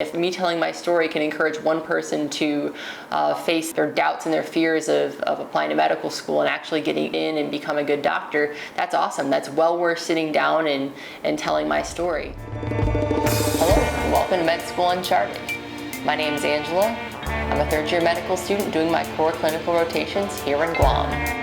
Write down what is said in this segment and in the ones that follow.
If me telling my story can encourage one person to face their doubts and their fears of applying to medical school and actually getting in and become a good doctor, that's awesome. That's well worth sitting down and telling my story. Hello, and welcome to Med School Uncharted. My name is Angela. I'm a third-year medical student doing my core clinical rotations here in Guam.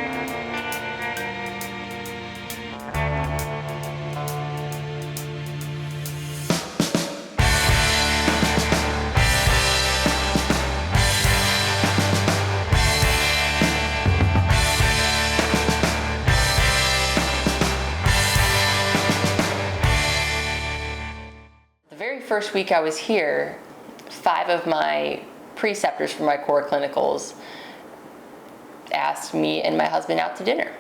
The very first week I was here, 5 of my preceptors for my core clinicals asked me and my husband out to dinner.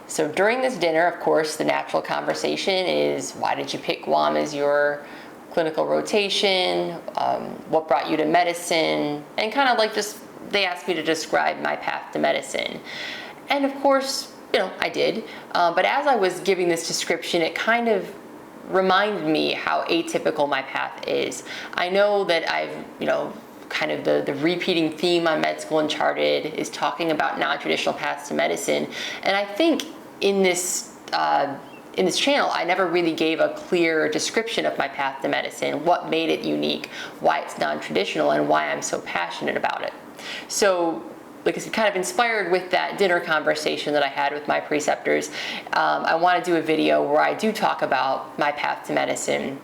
So during this dinner, of course, the natural conversation is, why did you pick Guam as your clinical rotation? What brought you to medicine? And kind of like just, they asked me to describe my path to medicine. And of course, I did. But as I was giving this description, it kind of reminded me how atypical my path is. I know that I've, kind of the repeating theme on Med School Uncharted is talking about non-traditional paths to medicine. And I think in this channel, I never really gave a clear description of my path to medicine, what made it unique, why it's non-traditional, and why I'm so passionate about it. So, like I said, kind of inspired with that dinner conversation that I had with my preceptors, I want to do a video where I do talk about my path to medicine,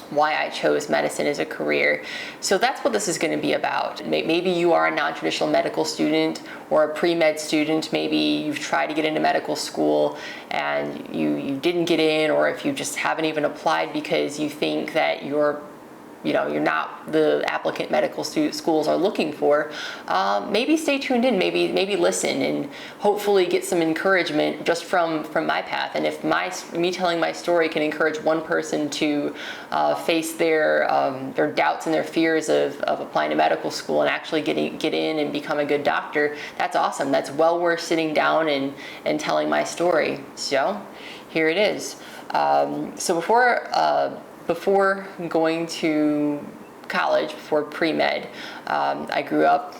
why I chose medicine as a career. So that's what this is going to be about. Maybe you are a non-traditional medical student or a pre-med student. Maybe you've tried to get into medical school and you didn't get in, or if you just haven't even applied because you think that you're not the applicant medical schools are looking for, maybe stay tuned in, maybe listen, and hopefully get some encouragement just from my path. And if me telling my story can encourage one person to face their doubts and their fears of applying to medical school and actually get in and become a good doctor, that's awesome. That's well worth sitting down and telling my story. So here it is. So before going to college, before pre-med, I grew up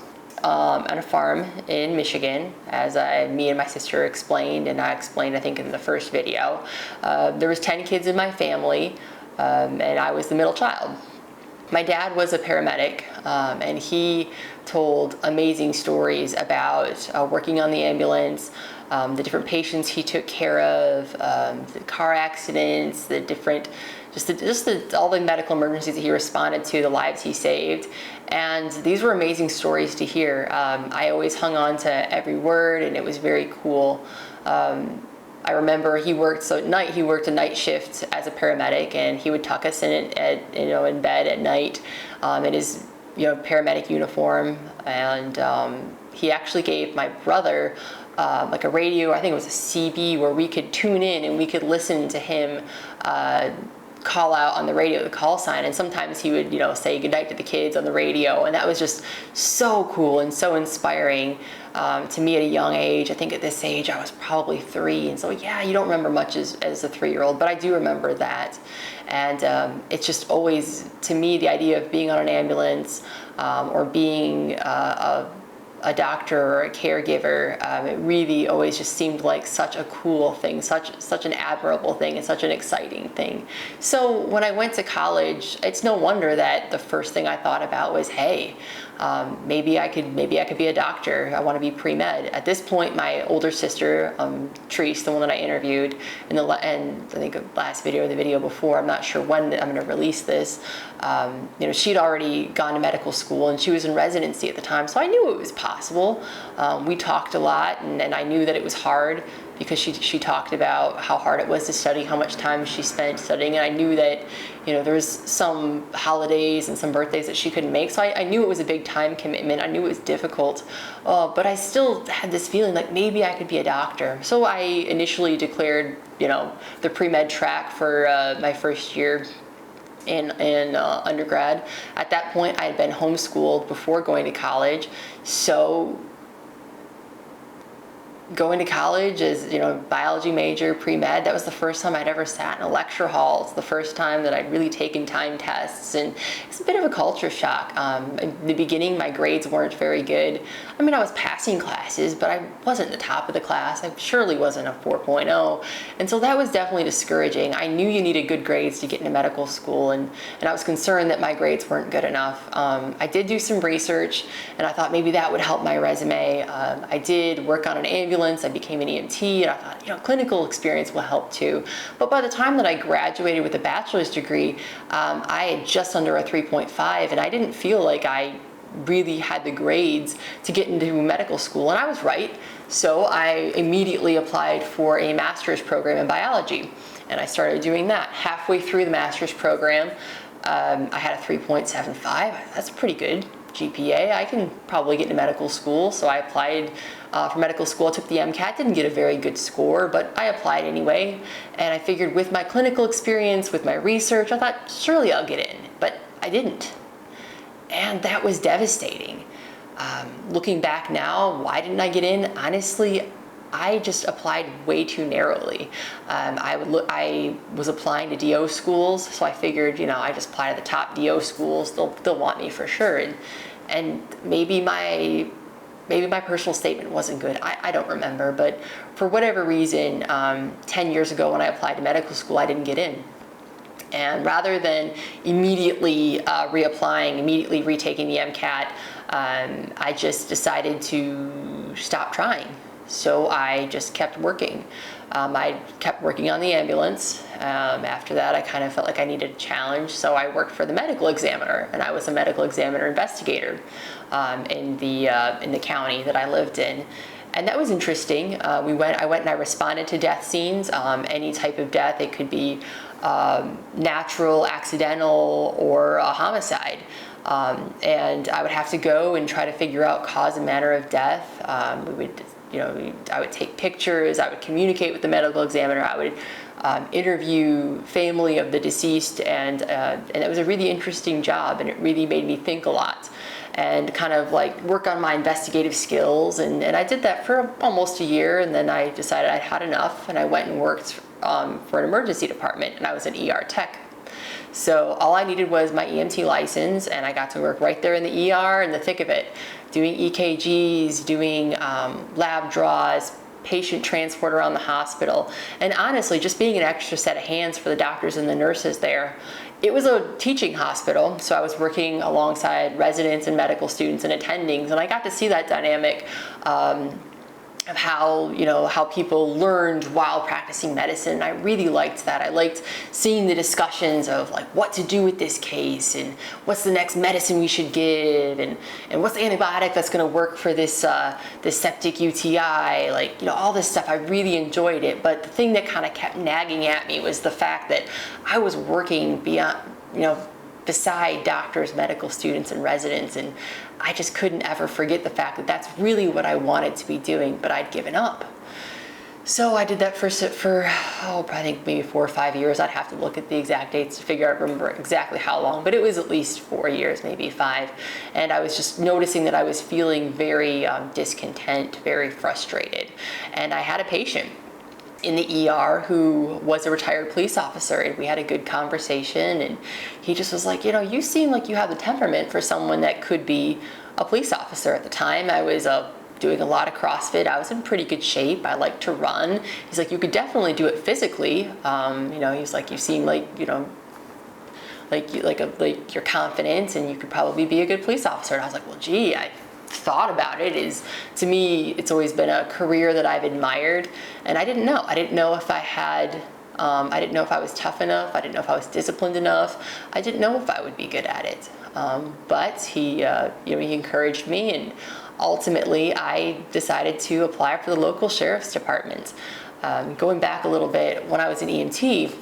on a farm in Michigan, as me and my sister explained, and I explained, I think, in the first video. There was 10 kids in my family, and I was the middle child. My dad was a paramedic, and he told amazing stories about working on the ambulance, the different patients he took care of, the car accidents, the different, all the medical emergencies that he responded to, the lives he saved. And these were amazing stories to hear. I always hung on to every word, and it was very cool. I remember he worked a night shift as a paramedic, and he would tuck us in bed at night in his paramedic uniform, and he actually gave my brother like a radio, I think it was a CB, where we could tune in and we could listen to him call out on the radio, the call sign, and sometimes he would say goodnight to the kids on the radio, and that was just so cool and so inspiring to me at a young age. I think at this age I was probably 3, and so yeah, you don't remember much as a 3-year-old, but I do remember that. And it's just always, to me, the idea of being on an ambulance or being a doctor or a caregiver, it really always just seemed like such a cool thing, such an admirable thing, and such an exciting thing. So when I went to college, it's no wonder that the first thing I thought about was, hey, maybe I could be a doctor. I want to be pre-med. At this point, my older sister, Therese, the one that I interviewed and I think the last video or the video before, I'm not sure when I'm going to release this, she'd already gone to medical school and she was in residency at the time, so I knew it was possible. We talked a lot, and I knew that it was hard because she talked about how hard it was to study, how much time she spent studying, and I knew that there was some holidays and some birthdays that she couldn't make, so I knew it was a big time commitment. I knew it was difficult, but I still had this feeling like maybe I could be a doctor. So I initially declared the pre-med track for my first year in undergrad. At that point, I had been homeschooled before going to college, so going to college as, biology major, pre-med, that was the first time I'd ever sat in a lecture hall. It's the first time that I'd really taken time tests, and it's a bit of a culture shock. In the beginning, my grades weren't very good. I mean, I was passing classes, but I wasn't the top of the class. I surely wasn't a 4.0. And so that was definitely discouraging. I knew you needed good grades to get into medical school, and I was concerned that my grades weren't good enough. I did do some research, and I thought maybe that would help my resume. I did work on an ambulance. I became an EMT, and I thought, clinical experience will help too. But by the time that I graduated with a bachelor's degree, I had just under a 3.5, and I didn't feel like I really had the grades to get into medical school, and I was right. So I immediately applied for a master's program in biology, and I started doing that. Halfway through the master's program, I had a 3.75. That's pretty good GPA. I can probably get into medical school, so I applied for medical school. I took the MCAT, didn't get a very good score, but I applied anyway, and I figured with my clinical experience, with my research, I thought surely I'll get in, but I didn't. And that was devastating. Looking back now, why didn't I get in? Honestly, I just applied way too narrowly. I was applying to DO schools, so I figured, I just apply to the top DO schools. They'll want me for sure. And maybe my personal statement wasn't good. I don't remember, but for whatever reason, 10 years ago when I applied to medical school, I didn't get in. And rather than immediately reapplying, immediately retaking the MCAT, I just decided to stop trying. So I just kept working. I kept working on the ambulance. After that, I kind of felt like I needed a challenge, so I worked for the medical examiner, and I was a medical examiner investigator in the county that I lived in. And that was interesting. I went and I responded to death scenes, any type of death. It could be natural, accidental, or a homicide. And I would have to go and try to figure out cause and manner of death. I would take pictures, I would communicate with the medical examiner, I would interview family of the deceased, and it was a really interesting job, and it really made me think a lot and kind of like work on my investigative skills, and I did that for almost a year, and then I decided I'd had enough, and I went and worked for an emergency department, and I was an ER tech. So all I needed was my EMT license, and I got to work right there in the ER in the thick of it, doing EKGs, doing lab draws, patient transport around the hospital, and honestly, just being an extra set of hands for the doctors and the nurses there. It was a teaching hospital, so I was working alongside residents and medical students and attendings, and I got to see that dynamic of how people learned while practicing medicine. I really liked that. I liked seeing the discussions of like what to do with this case, and what's the next medicine we should give, and what's the antibiotic that's going to work for this septic UTI, all this stuff. I really enjoyed it, but the thing that kind of kept nagging at me was the fact that I was working beyond, beside doctors, medical students, and residents, and I just couldn't ever forget the fact that that's really what I wanted to be doing, but I'd given up. So I did that for I think maybe 4 or 5 years. I'd have to look at the exact dates to remember exactly how long, but it was at least 4 years, maybe 5. And I was just noticing that I was feeling very discontent, very frustrated. And I had a patient in the ER who was a retired police officer, and we had a good conversation, and he just was like, you seem like you have the temperament for someone that could be a police officer. At the time, I was doing a lot of CrossFit. I was in pretty good shape. I liked to run. He's like, you could definitely do it physically. He's like, you seem like, like you're confident, and you could probably be a good police officer. And I was like, well, gee, I thought about it. To me, it's always been a career that I've admired, and I didn't know if I had I didn't know if I was tough enough. I didn't know if I was disciplined enough. I didn't know if I would be good at it. But he encouraged me, and ultimately I decided to apply for the local sheriff's department. Going back a little bit, when I was an EMT,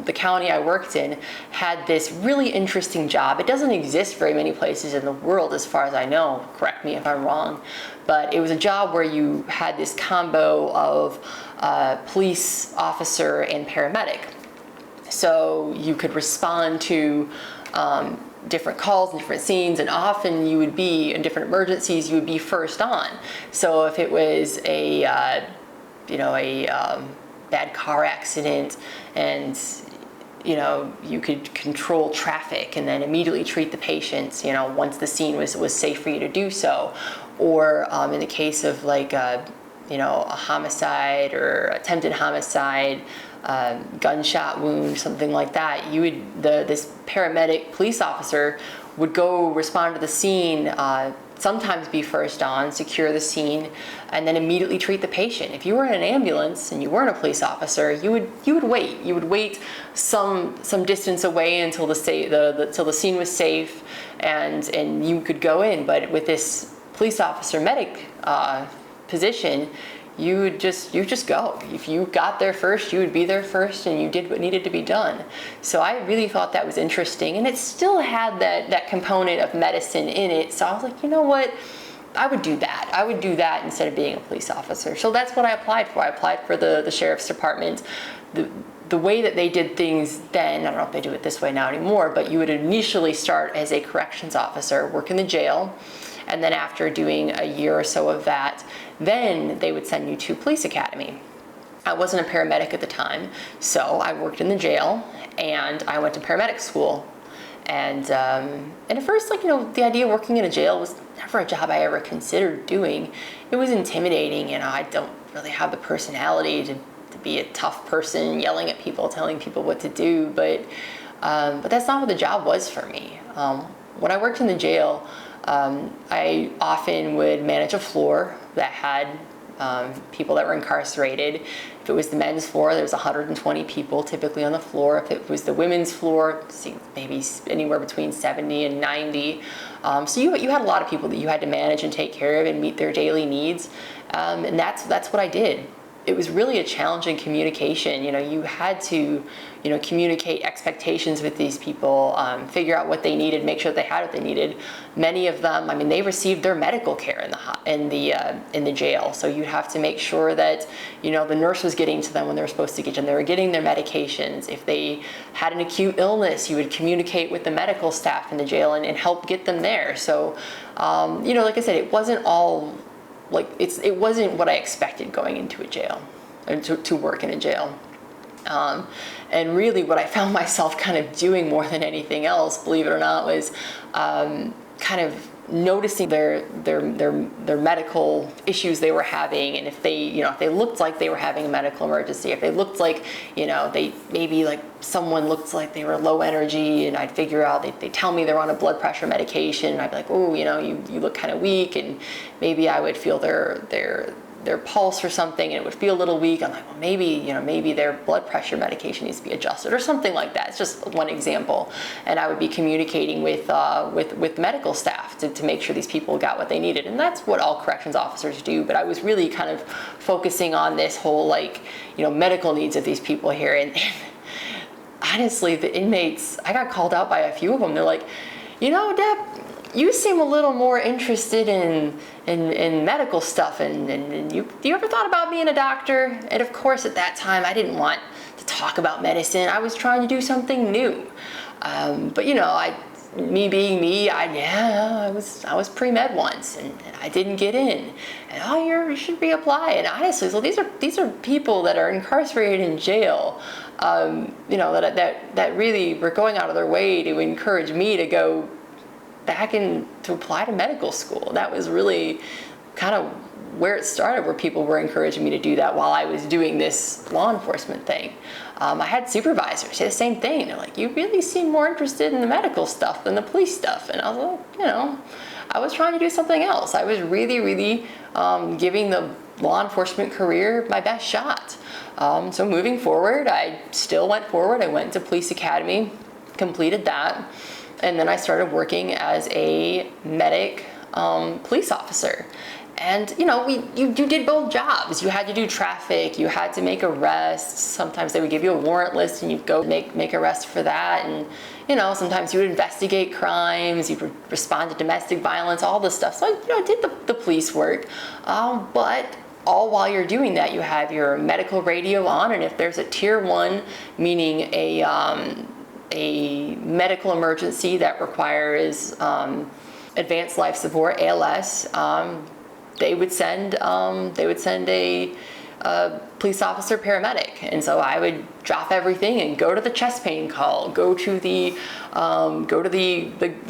the county I worked in had this really interesting job. It doesn't exist very many places in the world, as far as I know. Correct me if I'm wrong. But it was a job where you had this combo of police officer and paramedic. So you could respond to different calls and different scenes, and often you would be in different emergencies, you would be first on. So if it was a bad car accident, and you could control traffic and then immediately treat the patients, once the scene was safe for you to do so. Or in the case of like a homicide or attempted homicide, gunshot wound, something like that, this paramedic police officer would go respond to the scene, sometimes be first on, secure the scene, and then immediately treat the patient. If you were in an ambulance and you weren't a police officer, you would wait. You would wait some distance away until till the scene was safe, and you could go in. But with this police officer medic position, you just go. If you got there first, you would be there first, and you did what needed to be done. So I really thought that was interesting, and it still had that component of medicine in it. So I was like, you know what? I would do that. I would do that instead of being a police officer. So that's what I applied for. I applied for the sheriff's department. The way that they did things then, I don't know if they do it this way now anymore, but you would initially start as a corrections officer, work in the jail, and then after doing a year or so of that, then they would send you to police academy. I wasn't a paramedic at the time, so I worked in the jail, and I went to paramedic school. And at first, the idea of working in a jail was never a job I ever considered doing. It was intimidating, I don't really have the personality to be a tough person yelling at people, telling people what to do, but that's not what the job was for me. When I worked in the jail, I often would manage a floor that had people that were incarcerated. If it was the men's floor, there was 120 people typically on the floor. If it was the women's floor, maybe anywhere between 70 and 90. So you had a lot of people that you had to manage and take care of and meet their daily needs, and that's what I did. It was really a challenging communication. You had to, communicate expectations with these people, figure out what they needed, make sure that they had what they needed. Many of them, they received their medical care in the jail. So you'd have to make sure that, the nurse was getting to them when they were supposed to get to them. They were getting their medications. If they had an acute illness, you would communicate with the medical staff in the jail and help get them there. So, like I said, it wasn't all. It wasn't what I expected going into a jail, or to work in a jail. And really what I found myself kind of doing more than anything else, believe it or not, was kind of noticing their medical issues they were having, and if they looked like they were having a medical emergency, if they looked like, someone looked like they were low energy, and I'd figure out, they tell me they're on a blood pressure medication, and I'd be like, oh, you look kind of weak, and maybe I would feel their pulse or something, and it would feel a little weak. I'm like, well, maybe their blood pressure medication needs to be adjusted or something like that. It's just one example. And I would be communicating with medical staff to make sure these people got what they needed. And that's what all corrections officers do. But I was really kind of focusing on this whole, medical needs of these people here. And honestly, the inmates, I got called out by a few of them. They're like, Deb, you seem a little more interested in medical stuff, and you ever thought about being a doctor? And of course, at that time, I didn't want to talk about medicine. I was trying to do something new. But me being me, I was pre-med once, and I didn't get in. And you should reapply. And honestly, so these are people that are incarcerated in jail, that really were going out of their way to encourage me to go back in to apply to medical school. That was really kind of where it started, where people were encouraging me to do that while I was doing this law enforcement thing. I had supervisors say the same thing. They're like, you really seem more interested in the medical stuff than the police stuff. And I was like, I was trying to do something else. I was really, really giving the law enforcement career my best shot. So moving forward, I still went forward. I went to police academy, completed that. And then I started working as a medic police officer. And, you did both jobs. You had to do traffic, you had to make arrests. Sometimes they would give you a warrant list and you'd go make arrests for that. And, sometimes you would investigate crimes, you would respond to domestic violence, all this stuff. So, I did the police work. But all while you're doing that, you have your medical radio on. And if there's a tier 1, meaning a a medical emergency that requires advanced life support, ALS, they would send a police officer paramedic. And so I would drop everything and go to the chest pain call, go to the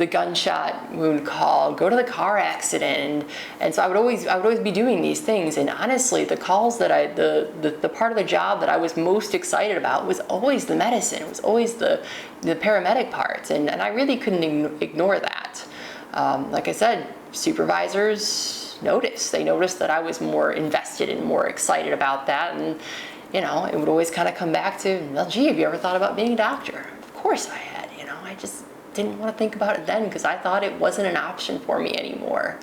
gunshot wound call, go to the car accident. And so I would always be doing these things. And honestly, the calls that the part of the job that I was most excited about was always the medicine. It was always the paramedic part. And I really couldn't ignore that. Like I said, supervisors noticed. They noticed that I was more invested and more excited about that. And, it would always kind of come back to, well, gee, have you ever thought about being a doctor? Of course I had, I just didn't want to think about it then because I thought it wasn't an option for me anymore.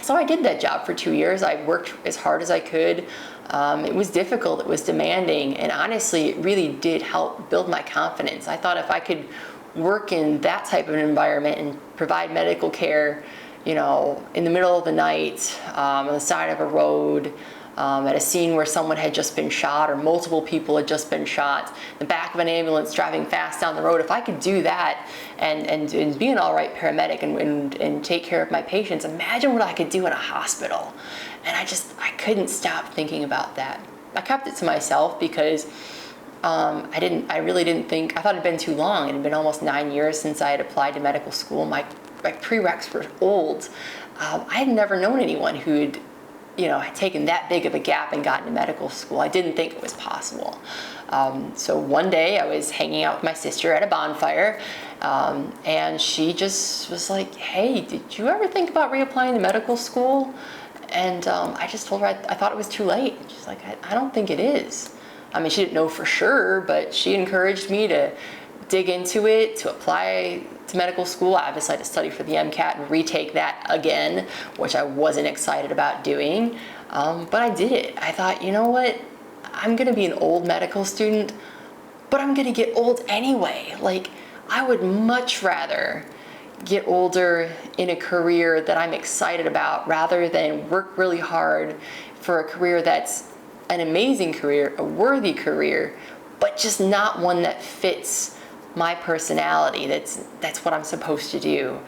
So I did that job for 2 years. I worked as hard as I could. It was difficult, it was demanding, and honestly, it really did help build my confidence. I thought if I could work in that type of an environment and provide medical care, in the middle of the night, on the side of a road, at a scene where someone had just been shot or multiple people had just been shot, the back of an ambulance driving fast down the road, if I could do that and be an all right paramedic and take care of my patients, imagine what I could do in a hospital. And I couldn't stop thinking about that. I kept it to myself because I really didn't think, I thought it had been too long. It had been almost 9 years since I had applied to medical school. My prereqs were old. I had never known anyone who'd, had taken that big of a gap and gotten to medical school. I didn't think it was possible. So one day I was hanging out with my sister at a bonfire, and she just was like, hey, did you ever think about reapplying to medical school? And I just told her I thought it was too late. She's like, I don't think it is. I mean, she didn't know for sure, but she encouraged me to dig into it, to apply to medical school. Obviously, I had to study for the MCAT and retake that again, which I wasn't excited about doing. But I did it. I thought, you know what? I'm going to be an old medical student, but I'm going to get old anyway. Like, I would much rather get older in a career that I'm excited about rather than work really hard for a career that's an amazing career, a worthy career, but just not one that fits my personality. That's what I'm supposed to do.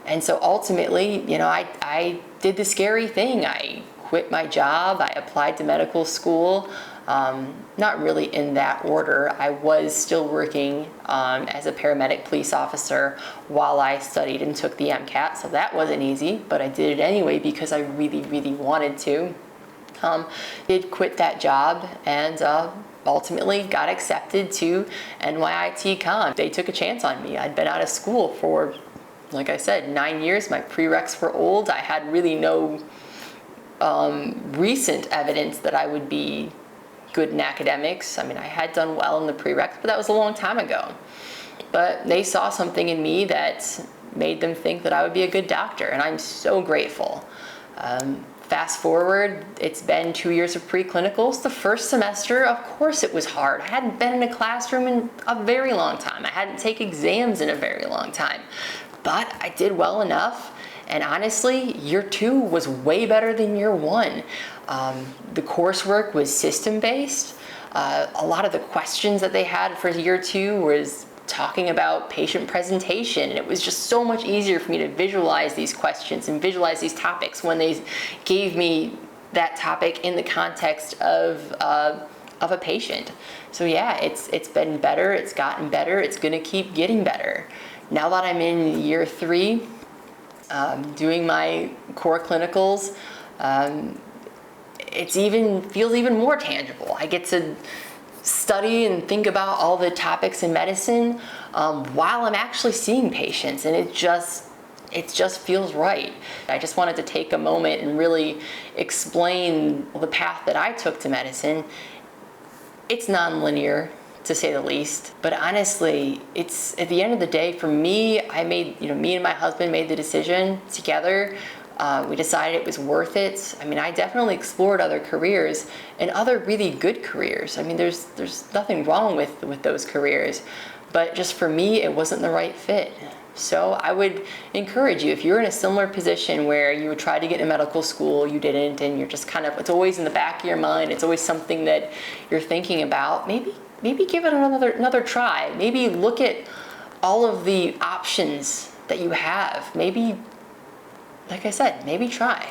And so ultimately, I did the scary thing. I quit my job. I applied to medical school. Not really in that order. I was still working as a paramedic police officer while I studied and took the MCAT, so that wasn't easy, but I did it anyway because I really, really wanted to. Did quit that job and ultimately got accepted to NYIT Con. They took a chance on me. I'd been out of school for, like I said, 9 years. My prereqs were old. I had really no recent evidence that I would be good in academics. I mean, I had done well in the prereqs, but that was a long time ago. But they saw something in me that made them think that I would be a good doctor, and I'm so grateful. Fast forward, it's been 2 years of preclinicals. The first semester, of course it was hard. I hadn't been in a classroom in a very long time. I hadn't taken exams in a very long time. But I did well enough, and honestly, year 2 was way better than year 1. The coursework was system-based. A lot of the questions that they had for year 2 was talking about patient presentation, and it was just so much easier for me to visualize these questions and visualize these topics when they gave me that topic in the context of a patient. So yeah, it's been better, it's gotten better, it's gonna keep getting better. Now that I'm in year 3, doing my core clinicals, it feels even more tangible. I get to study and think about all the topics in medicine while I'm actually seeing patients, and it just feels right. I just wanted to take a moment and really explain the path that I took to medicine. It's nonlinear, to say the least, but honestly, it's at the end of the day, for me, me and my husband made the decision together. We decided it was worth it. I mean, I definitely explored other careers and other really good careers. I mean, there's nothing wrong with those careers, but just for me, it wasn't the right fit. So I would encourage you, if you're in a similar position where you would try to get into medical school, you didn't, and you're just it's always in the back of your mind, it's always something that you're thinking about, maybe maybe give it another try. Maybe look at all of the options that you have. Maybe, like I said, maybe try.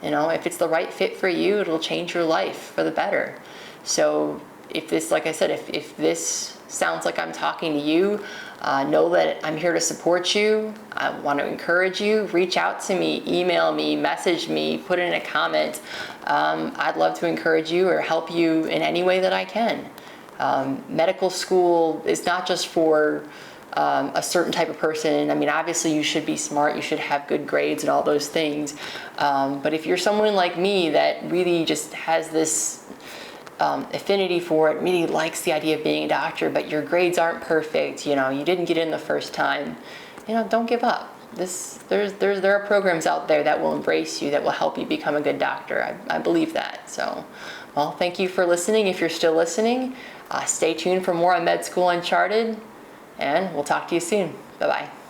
If it's the right fit for you, it'll change your life for the better. So if this, like I said, if this sounds like I'm talking to you, know that I'm here to support you. I want to encourage you. Reach out to me, email me, message me, put in a comment. I'd love to encourage you or help you in any way that I can. Medical school is not just for a certain type of person. I mean, obviously you should be smart, you should have good grades and all those things. But if you're someone like me that really just has this affinity for it, really likes the idea of being a doctor, but your grades aren't perfect, you didn't get in the first time, don't give up. There are programs out there that will embrace you, that will help you become a good doctor. I believe that. So, well, thank you for listening. If you're still listening, stay tuned for more on Med School Uncharted, and we'll talk to you soon. Bye-bye.